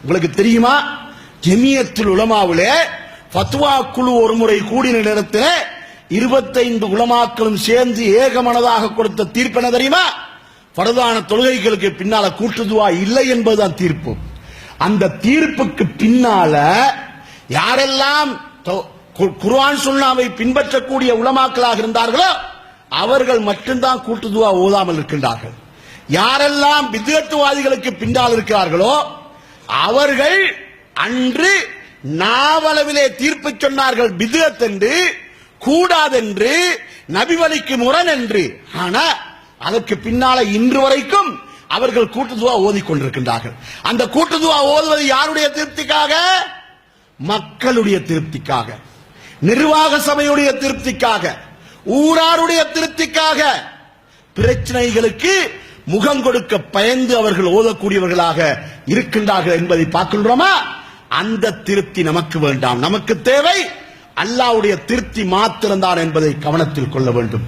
உங்களுக்கு தெரியுமா, ஜமியத்துல் உலமாவிலே ஃபத்வா குழு ஒரு முறை கூடின நேரத்தில் 25 உலமாக்களும் சேர்ந்து ஏகமனதாக கொடுத்த தீர்ப்பு என்ன தெரியுமா? பரதான தொழுகைகளுக்கு பின்னால கூட்டு துஆ இல்லை என்பதுதான் தீர்ப்பு. அந்த தீர்ப்புக்கு பின்னால யாரெல்லாம் குர்ஆன் சுன்னாவை பின்பற்றக்கூடிய உலமாக்களாக இருந்தார்களோ அவர்கள் மட்டும்தான் கூட்டு துஆ ஓதாமல் இருக்கின்றார்கள். யாரெல்லாம் பித்அத்வாதிகளுக்கு பின்னால் இருக்கிறார்களோ அவர்கள் அன்று நாவளவிலே தீர்ப்பு சொன்னார்கள், பித்அத் என்று, கூடாதென்று, நபி வழிக்கு முரண் என்று. ஆனா அதற்கு பின்னால இன்று வரைக்கும் அவர்கள் கூட்டு துஆ ஓதிக்கொண்டிருக்கின்றார்கள். அந்த கூட்டு துஆ ஓதுவது யாருடைய திருப்திக்காக? மக்களுடைய திருப்திக்காக, நிர்வாக சபையுடைய திருப்திக்காக, ஊராருடைய திருப்திக்காக. பிரச்சனைகளுக்கு முகம் கொடுக்க பயந்து அவர்கள் ஓதக்கூடியவர்களாக இருக்கின்றார்கள் என்பதை பார்க்கின்றோமா? அந்த திருப்தி நமக்கு வேண்டாம். நமக்கு தேவை அல்லாஹ்வுடைய திருப்தி மாத்திரம்தான் என்பதை கவனத்தில் கொள்ள வேண்டும்.